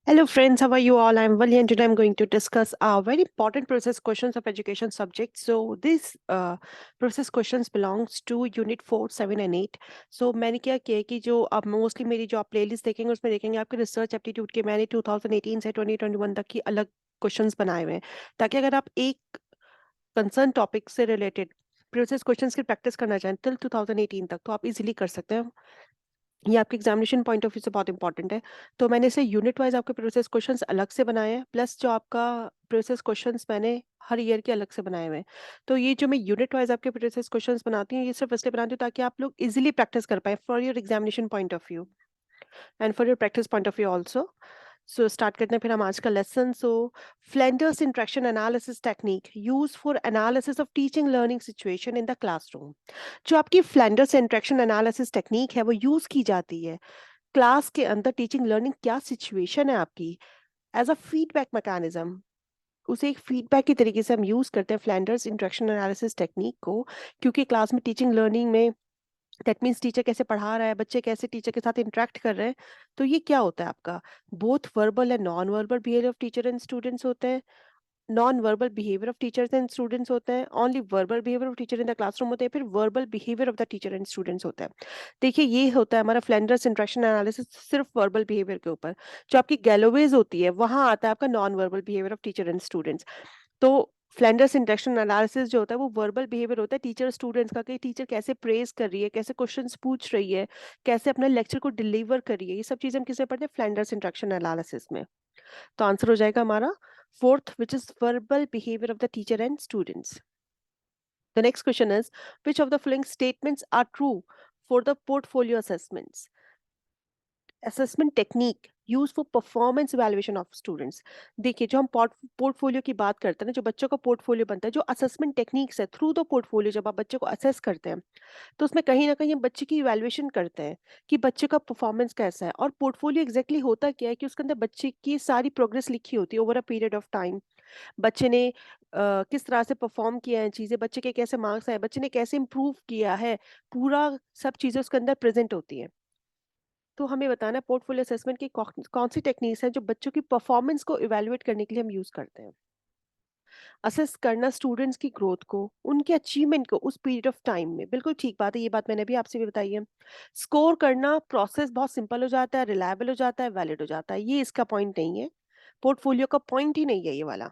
Hello friends, how are you all? I'm Vali and today I'm going to discuss very important process questions of education subject. So these process questions belongs to unit 4, 7 and 8. So मैंने क्या किया है कि जो आप mostly मेरी जो आप प्लेलिस्ट देखेंगे उसमें देखेंगे आपके रिसर्च एप्टीट्यूड के मैंने 2018 से 2021 तक की अलग क्वेश्चंस बनाए हुए हैं ताकि अगर आप एक कंसर्न टॉपिक से रिलेटेड प्रोसेस क्वेश्चंस की प्रैक्टिस करना चाहें टिल 2018 तक तो आप इजीली कर सकते हैं। ये आपके एग्जामिनेशन पॉइंट ऑफ व्यू से बहुत इंपॉर्टेंट है। तो मैंने इसे यूनिट वाइज आपके प्रोसेस क्वेश्चंस अलग से बनाए हैं प्लस जो आपका प्रोसेस क्वेश्चंस मैंने हर ईयर के अलग से बनाए हुए हैं। तो ये जो मैं यूनिट वाइज आपके प्रोसेस क्वेश्चंस बनाती हूँ ये सिर्फ इसलिए बनाती हूँ ताकि आप लोग इजीली प्रैक्टिस कर पाए for your examination point of view and for your practice point of view also. So start करते हैं फिर हम आज का lesson. So Flanders interaction analysis technique use for analysis of teaching learning situation in the classroom. जो आपकी Flanders interaction analysis technique है वो यूज की जाती है क्लास के अंदर टीचिंग लर्निंग क्या सिचुएशन है आपकी एज अ फीडबैक मैकेनिज्म। उसे एक फीडबैक के तरीके से हम यूज करते हैं फ्लैंडर्स इंटरेक्शन एनालिसिस टेक्निक को क्योंकि क्लास में टीचिंग लर्निंग में दैट मीन्स टीचर कैसे पढ़ा रहा है बच्चे कैसे टीचर के साथ इंटरेक्ट कर रहे हैं। तो ये क्या होता है आपका both verbal and non verbal behaviour of teacher and students होते हैं। Non verbal behaviour of teachers and students होते हैं। Only verbal behaviour of teacher in the classroom होते हैं। फिर verbal behaviour of the teacher and students होता है। देखिए ये होता है हमारा फ्लेंडर्स इंटरेक्शन एनालिसिस सिर्फ वर्बल बिहेवियर के ऊपर। जो आपकी गैलोवेज होती है वहां आता है आपका non verbal behaviour of teacher and students. तो फ्लेंडर्स इंटरेक्शन एनालिसिस जो होता है वो वर्बल बिहेवियर होता है टीचर स्टूडेंट्स का कि टीचर कैसे प्रेज कर रही है कैसे क्वेश्चंस पूछ रही है कैसे अपने लेक्चर को डिलीवर कर रही है। ये सब चीजें हम किसमें पढ़ते हैं फ्लेंडर्स इंटरेक्शन एनालिसिस में। तो आंसर हो जाएगा हमारा fourth, which is verbal behavior of the teacher and students. The next question is, which of the following statements are true for the portfolio assessments? Assessment technique use for performance evaluation of students. देखिए जो हम portfolio की बात करते हैं ना जो बच्चों का पोर्टफोलियो बनता है जो असेसमेंट टेक्निक्स है थ्रू द पोर्टफोलियो जब आप बच्चे को असेस करते हैं तो उसमें कहीं ना कहीं हम बच्चे की इवैल्यूएशन करते हैं कि बच्चे का परफॉर्मेंस कैसा है। और पोर्टफोलियो एग्जैक्टली होता क्या है कि उसके अंदर बच्चे की सारी प्रोग्रेस लिखी होती है over a period of time. बच्चे ने किस तरह से परफॉर्म किया है चीजें बच्चे के कैसे मार्क्स आए बच्चे ने कैसे इंप्रूव किया है पूरा सब चीजें उसके अंदर प्रेजेंट होती हैं। तो हमें बताना पोर्टफोलियो असेसमेंट की कौन सी टेक्निक्स हैं जो बच्चों की परफॉर्मेंस को इवैल्यूएट करने के लिए हम यूज करते हैं। असेस करना स्टूडेंट्स की ग्रोथ को उनके अचीवमेंट को उस पीरियड ऑफ टाइम में बिल्कुल ठीक बात है ये बात मैंने भी आपसे भी बताई है। स्कोर करना प्रोसेस बहुत सिंपल हो जाता है रिलायबल हो जाता है वैलिड हो जाता है ये इसका पॉइंट नहीं है। पोर्टफोलियो का पॉइंट ही नहीं है ये वाला।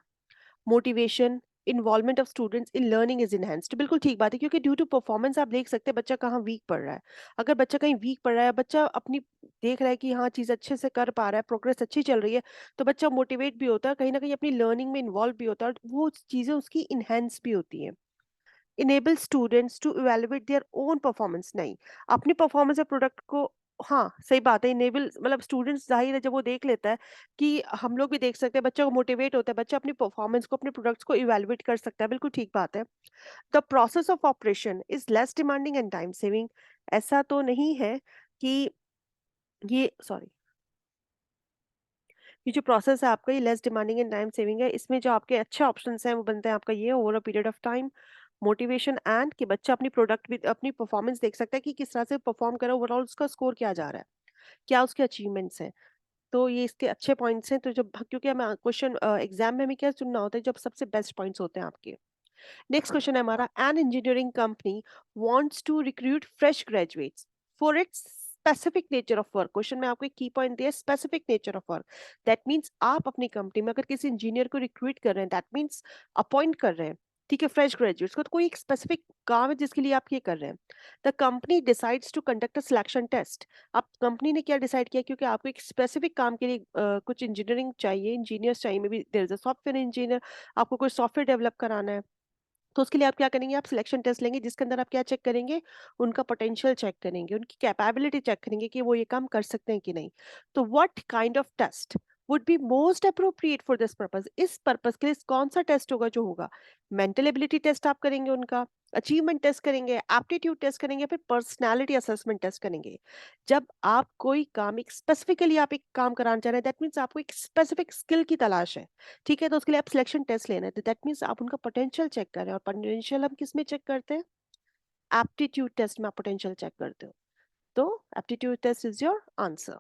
Motivation involvement of students in learning is enhanced बिल्कुल ठीक बात है क्योंकि ड्यू टू परफॉर्मेंस आप देख सकते हैं बच्चा कहाँ वीक पढ़ रहा है। अगर बच्चा कहीं वीक पढ़ रहा है बच्चा अपनी देख रहा है कि हाँ चीज अच्छे से कर पा रहा है प्रोग्रेस अच्छी चल रही है तो बच्चा मोटिवेट भी होता है कहीं ना कहीं अपनी लर्निंग में इन्वॉल्व भी होता है और वो चीजें उसकी इनहेंस भी होती हैं। Enable students to evaluate their own performance नहीं अपनी परफॉर्मेंस या प्रोडक्ट को। हाँ सही बात है इनेबल मतलब स्टूडेंट्स जाहिर है जब वो देख लेता है कि हम लोग भी देख सकते हैं बच्चा को मोटिवेट होता है बच्चा अपनी परफॉर्मेंस को अपने प्रोडक्ट्स को इवेलुएट कर सकता है बिल्कुल ठीक बात है। The process of operation is less demanding and time saving. ऐसा तो नहीं है कि ये सॉरी ये जो प्रोसेस है आपका ये less demanding and time saving है इसमें जो आपके अच्छे ऑप्शन हैं वो बनते हैं आपका ये over a period of time motivation and कि बच्चा अपनी प्रोडक्ट भी अपनी परफॉर्मेंस देख सकता है कि किस तरह से परफॉर्म कर रहा है ओवरऑल उसका स्कोर क्या जा रहा है क्या उसके अचीवमेंट्स हैं। तो ये इसके अच्छे पॉइंट्स हैं तो जब क्योंकि हमें क्वेश्चन एग्जाम में हमें क्या चुनना होता है जब सबसे बेस्ट पॉइंट्स होते हैं आपके। नेक्स्ट क्वेश्चन है हमारा an engineering company wants to recruit fresh graduates for its specific nature of work. Question में आपको एक की पॉइंट दिया specific nature of work. That means आप अपनी कंपनी में अगर किसी इंजीनियर को रिक्रूट कर रहे हैं दैट मींस अपॉइंट कर रहे हैं ठीक है फ्रेश ग्रेजुएट्स को तो कोई एक स्पेसिफिक काम है जिसके लिए आप ये कर रहे हैं। The company decides to conduct a selection test. अब कंपनी ने क्या डिसाइड किया क्योंकि आपको एक स्पेसिफिक काम के लिए कुछ इंजीनियरिंग चाहिए इंजीनियर्स चाहिए maybe there is a software engineer आपको कोई सॉफ्टवेयर डेवलप कराना है। तो उसके लिए आप क्या करेंगे आप सिलेक्शन टेस्ट लेंगे जिसके अंदर आप क्या चेक करेंगे उनका पोटेंशियल चेक करेंगे उनकी कैपेबिलिटी चेक करेंगे कि वो ये काम कर सकते हैं कि नहीं। तो what kind of test would be most appropriate for this purpose इस पर्पस के लिए कौन सा टेस्ट होगा जो होगा। मेंटल एबिलिटी टेस्ट आप करेंगे उनका अचीवमेंट टेस्ट करेंगे एप्टीट्यूड टेस्ट करेंगे फिर पर्सनालिटी असेसमेंट टेस्ट करेंगे। जब आप कोई काम एक स्पेसिफिकली आप एक काम कराना चाह रहे हैं दैट मीन्स आपको एक स्पेसिफिक स्किल की तलाश है ठीक है। तो उसके लिए आप सिलेक्शन टेस्ट लेना है तो दैट मीन्स आप उनका पोटेंशियल चेक कर रहे हैं और पोटेंशियल हम किस में चेक करते हैं एप्टीट्यूड टेस्ट में आप पोटेंशियल चेक करते हो। तो aptitude test is your answer.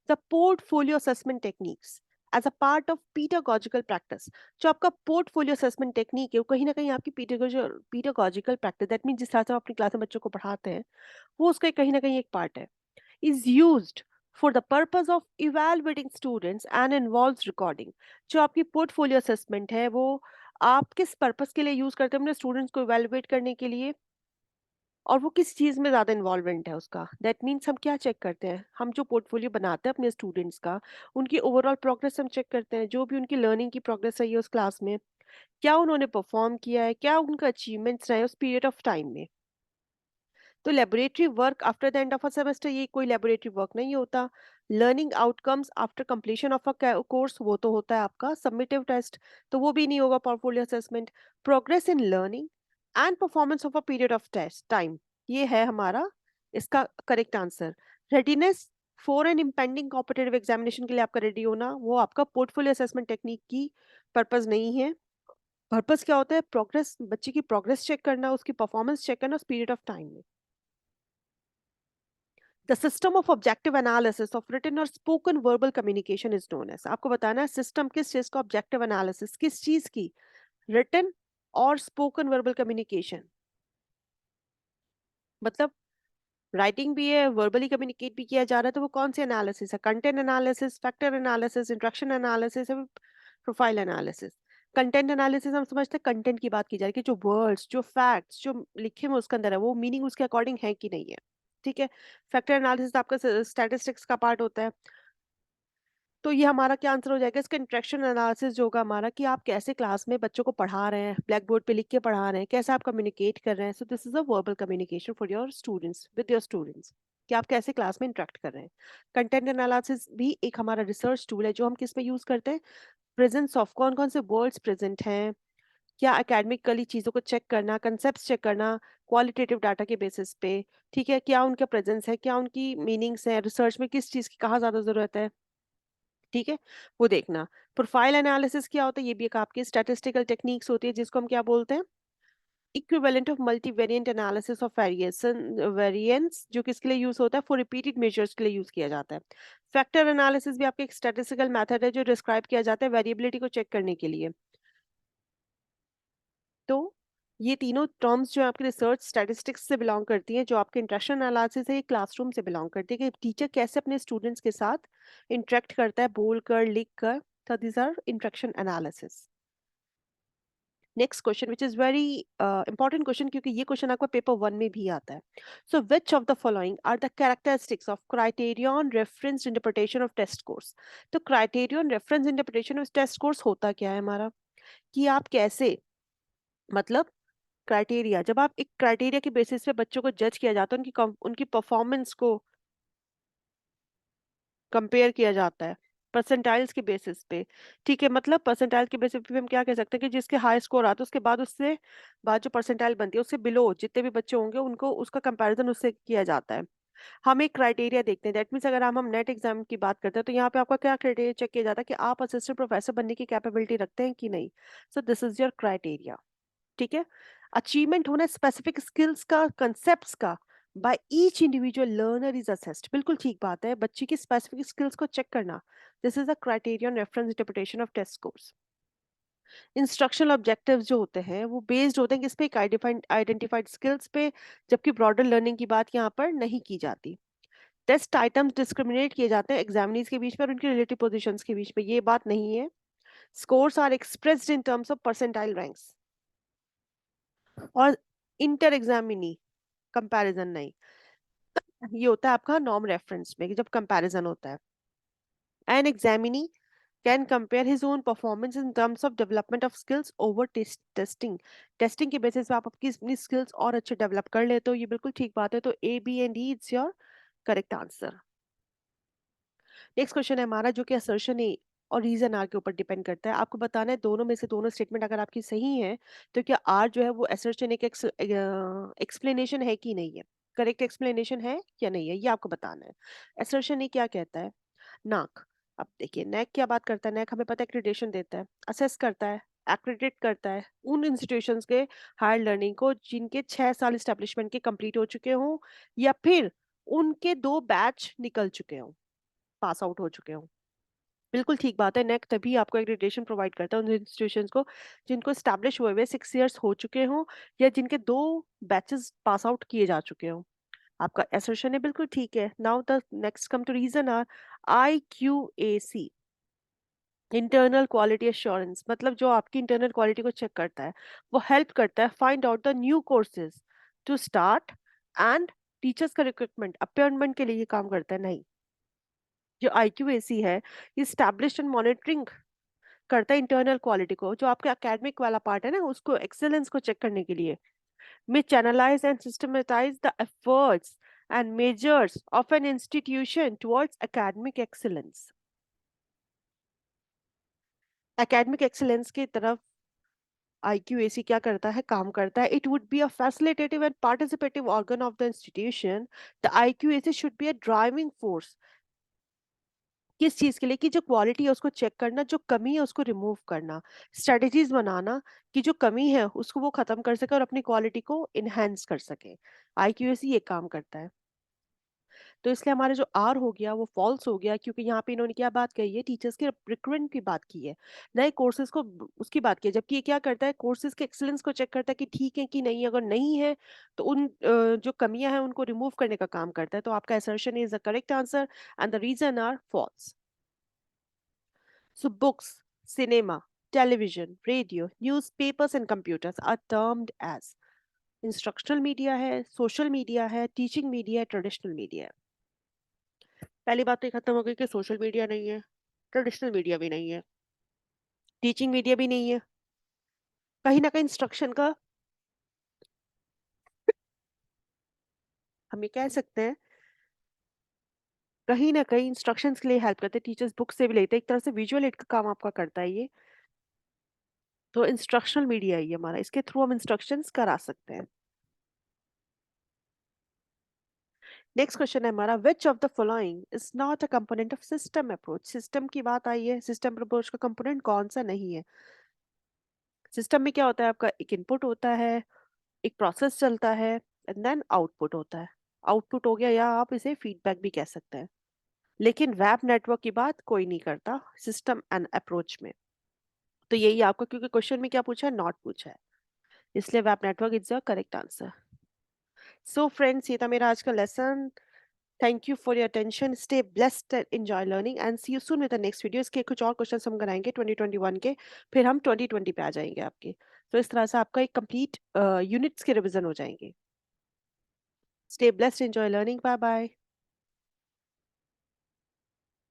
The portfolio assessment techniques as a part of pedagogical practice. जो आपका पोर्टफोलियो असेसमेंट टेक्निक है वो कहीं ना कहीं आपकी पीटागोजिकल प्रैक्टिस, दैट मीन जिस तरह से आप अपनी क्लास में बच्चों को पढ़ाते हैं वो उसका कहीं ना कहीं एक पार्ट है, is used for the purpose of evaluating students and involves recording। जो आपकी पोर्टफोलियो असेसमेंट है वो आप किस पर्पस के लिए यूज करते हैं अपने स्टूडेंट्स को इवेलुएट करने के लिए, और वो किस चीज में ज्यादा इन्वॉल्वमेंट है उसका। दैट मीन्स हम क्या चेक करते हैं, हम जो पोर्टफोलियो बनाते हैं अपने स्टूडेंट्स का उनकी ओवरऑल प्रोग्रेस हम चेक करते हैं, जो भी उनकी लर्निंग की प्रोग्रेस रही है उस क्लास में, क्या उन्होंने परफॉर्म किया है, क्या उनका अचीवमेंट्स रहे उस पीरियड ऑफ टाइम में। तो laboratory work after the end of a semester ये कोई लेबोरेटरी वर्क नहीं होता। Learning outcomes after completion of a course वो तो होता है आपका सबमिटिव टेस्ट, तो वो भी नहीं होगा portfolio assessment. Progress in learning and performance of a period of test time, ये है हमारा इसका correct answer. Readiness for an impending competitive examination के लिए आपका रेडी होना वो आपका पोर्टफोलियो असेसमेंट टेक्निक की पर्पस नहीं है। पर्पस क्या होता है, प्रोग्रेस, बच्चे की प्रोग्रेस चेक करना, उसकी परफॉर्मेंस चेक करना उस पीरियड ऑफ टाइम में। The system of objective analysis of written और spoken verbal communication is known as. आपको बताना है सिस्टम किस चीज का, ऑब्जेक्टिव एनालिसिस किस चीज की, रिटन और स्पोकन वर्बल कम्युनिकेशन। मतलब राइटिंग भी है, वर्बली कम्युनिकेट भी किया जा रहा है, तो वो कौन सी एनालिसिस है, content analysis, factor analysis, interaction analysis, profile analysis. Content analysis हम समझते हैं कंटेंट की बात की जा रही है कि जो वर्ड्स, जो फैक्ट्स जो लिखे हुए उसके अंदर है वो मीनिंग उसके अकॉर्डिंग है कि नहीं है। ठीक है। फैक्टर एनालिसिस आपका स्टैटिस्टिक्स का पार्ट होता है। तो ये हमारा क्या आंसर हो जाएगा, इसका इंटरेक्शन एनालिसिस जो होगा हमारा कि आप कैसे क्लास में बच्चों को पढ़ा रहे हैं, ब्लैक बोर्ड पे लिख के पढ़ा रहे हैं, कैसे आप कम्युनिकेट कर रहे हैं। सो this is a verbal communication for your students with your students, कि आप कैसे क्लास में इंटरेक्ट कर रहे हैं। कंटेंट एनालिसिस भी एक हमारा रिसर्च टूल है जो हम किस में यूज करते हैं, प्रेजेंस ऑफ कौन कौन से वर्ड्स प्रेजेंट हैं, क्या एकेडमिकली चीज़ों को चेक करना, कंसेप्ट चेक करना क्वालिटेटिव डाटा के बेसिस पे। ठीक है, क्या उनका प्रेजेंस है, क्या उनकी मीनिंग्स है, रिसर्च में किस चीज़ की कहाँ ज़्यादा ज़रूरत है। ठीक है, वो देखना। प्रोफाइल एनालिसिस क्या होता है, ये भी एक आपकी स्टैटिस्टिकल टेक्निक्स होती है जिसको हम क्या बोलते हैं, equivalent of multivariate analysis of variation variance, जो किसके लिए यूज होता है, फॉर रिपीटेड मेजर्स के लिए यूज किया जाता है। फैक्टर एनालिसिस भी आपके एक स्टैटिस्टिकल मेथड है जो डिस्क्राइब किया जाता है वेरिएबिलिटी को चेक करने के लिए। तो ये तीनों टर्म्स जो आपके रिसर्च स्टैटिस्टिक्स से बिलोंग करती हैं, जो आपके इंटरेक्शन एनालिसिस है ये क्लासरूम से बिलोंग करती है कि टीचर कैसे अपने स्टूडेंट्स के साथ इंटरेक्ट करता है, बोल कर, लिख कर। तो these are interaction analysis. Next question which is very important question, क्योंकि ये क्वेश्चन आपका पेपर वन में भी आता है। So which of the following are the characteristics of criterion reference interpretation of test course. तो criterion reference interpretation of test course होता क्या है हमारा, कि आप कैसे, मतलब क्राइटेरिया, जब आप एक क्राइटेरिया के बेसिस पे बच्चों को जज किया जाता है, उनकी परफॉर्मेंस को कंपेयर किया जाता है परसेंटाइल्स के बेसिस पे। ठीक है, मतलब परसेंटाइल के बेसिस पे हम क्या कह सकते हैं कि जिसके हाई स्कोर आता है उसके बाद उससे बाद जो परसेंटाइल बनती है उससे बिलो जितने भी बच्चे होंगे उनको उसका कंपैरिजन उससे किया जाता है। हम एक क्राइटेरिया देखते हैं, दैट मीन्स अगर हम नेट एग्जाम की बात करते हैं तो यहाँ पे आपका क्या क्राइटेरिया चेक किया जाता है कि आप असिस्टेंट प्रोफेसर बनने की कैपेबिलिटी रखते हैं कि नहीं। So this is your criteria. ठीक है। अचीवमेंट होना स्पेसिफिक स्किल्स का, कंसेप्ट्स का, by each individual learner is assessed. बिल्कुल ठीक बात है, बच्चे की स्पेसिफिक स्किल्स को चेक करना, this is a criterion reference interpretation of test scores. Instructional objectives जो होते हैं वो बेस्ड होते हैं किस पे, आइडेंटिफाइड स्किल्स पे, जबकि ब्रॉडर लर्निंग की बात यहाँ पर नहीं की जाती। टेस्ट आइटम्स डिस्क्रिमिनेट किए जाते हैं एग्जामिनीज के बीच में और उनकी रिलेटिव पोजीशंस के बीच में, ये बात नहीं है। Scores are expressed in terms of percentile ranks, और इंटर एग्जामिनी कंपैरिजन नहीं। ये होता है आपका नॉर्म रेफरेंस में कि जब कंपैरिजन होता है। An examinee can compare his own performance in terms of development of skills over testing. Testing के बेसिस पे आप आपकी अपनी स्किल्स और अच्छे डेवलप कर लेते हो, ये बिल्कुल ठीक बात है। तो A B and D it's your correct answer. Next question है हमारा जो कि असर्शन ए और रीजन आर के ऊपर डिपेंड करता है। आपको बताना है दोनों में से दोनों स्टेटमेंट अगर आपकी सही है तो क्या आर जो है वो असर्शन एक एक्सप्लेनेशन है कि नहीं है, करेक्ट एक्सप्लेनेशन है या नहीं है, ये आपको बताना है। असर्शन ए क्या कहता है, नाक। अब देखिए नैक क्या बात करता है, नैक हमें पता है एक्रेडिटेशन देता है, असेस करता है, एक्रेडिट करता है उन इंस्टीट्यूशंस के हायर लर्निंग को जिनके 6 साल स्टैब्लिशमेंट के कंप्लीट हो चुके हों या फिर उनके 2 बैच निकल चुके हों। पास आउट हो चुके हों। बिल्कुल ठीक बात है। नेक तभी आपको एक्रेडिटेशन प्रोवाइड करता है उन इंस्टीट्यूशंस को जिनको एस्टैब्लिश हुए हुए 6 इयर्स हो चुके हों या जिनके 2 बैचेस पास आउट किए जा चुके हों। आपका असर्शन है बिल्कुल ठीक है। Now the next come to reason are IQAC, internal quality assurance, मतलब जो आपकी इंटरनल क्वालिटी को चेक करता है। वो हेल्प करता है find out the new courses to start and teachers का रिक्रूटमेंट अपॉइंटमेंट के लिए ये काम करता है नहीं। जो IQAC है, इस्टेब्लिश्ड एंड मॉनिटरिंग करता है इंटरनल क्वालिटी को, जो आपका एकेडमिक वाला पार्ट है ना उसको एक्सेलेंस को चेक करने के लिए। which analyze and systematize the efforts and measures of an institution towards academic excellence. Academic excellence की तरफ IQAC क्या करता है, काम करता है. It would be a facilitative and participative organ of the institution. The IQAC should be a driving force. किस चीज के लिए? कि जो क्वालिटी है उसको चेक करना, जो कमी है उसको रिमूव करना, स्ट्रेटेजीज बनाना कि जो कमी है उसको वो खत्म कर सके और अपनी क्वालिटी को इनहेंस कर सके। IQAC ये काम करता है। तो इसलिए हमारा जो आर हो गया वो फॉल्स हो गया, क्योंकि यहाँ पे इन्होंने क्या बात कही है, टीचर्स के रिक्रूटमेंट की बात की है, नए कोर्सेज को उसकी बात की है। जबकि ये क्या करता है, कोर्सेज के एक्सीलेंस को चेक करता है कि ठीक है कि नहीं, अगर नहीं है तो उन जो कमियां हैं उनको रिमूव करने का काम करता है। तो आपका assertion is the correct answer and the reason are false. So books, cinema, television, radio, newspapers and computers are termed as instructional media है, सोशल मीडिया है, टीचिंग मीडिया है, ट्रेडिशनल मीडिया है। पहली बात तो ये खत्म हो गई कि सोशल मीडिया नहीं है, ट्रेडिशनल मीडिया भी नहीं है, टीचिंग मीडिया भी नहीं है। कहीं ना कहीं इंस्ट्रक्शन का हम ये कह सकते हैं, कहीं ना कहीं इंस्ट्रक्शंस के लिए हेल्प करते हैं। टीचर्स बुक से भी लेते हैं, एक तरह से विजुअल एड का काम आपका करता है ये। तो इंस्ट्रक्शनल मीडिया ही है हमारा, इसके थ्रू हम इंस्ट्रक्शंस करा सकते हैं। नेक्स्ट क्वेश्चन है हमारा, विच of the following is not a component of system approach. System की बात आई है, सिस्टम अप्रोच का कंपोनेंट कौन सा नहीं है? सिस्टम में क्या होता है, आपका एक इनपुट होता है, एक प्रोसेस चलता है एंड देन आउटपुट होता है। आउटपुट हो गया, या आप इसे फीडबैक भी कह सकते हैं। लेकिन वेब नेटवर्क की बात कोई नहीं करता सिस्टम एंड अप्रोच में। तो यही आपका, क्योंकि क्वेश्चन में क्या पूछा है, नॉट पूछा है, इसलिए web network is the correct answer. So friends, ये था मेरा आज का lesson. Thank you for your attention, stay blessed and enjoy learning and see you soon with the next video. इसके कुछ और क्वेश्चन हम कराएंगे 2021 के, फिर हम 2020 पे आ जाएंगे आपके। तो इस तरह से आपका एक कंप्लीट यूनिट्स के रिवीजन हो जाएंगे। Stay blessed, enjoy learning, bye bye.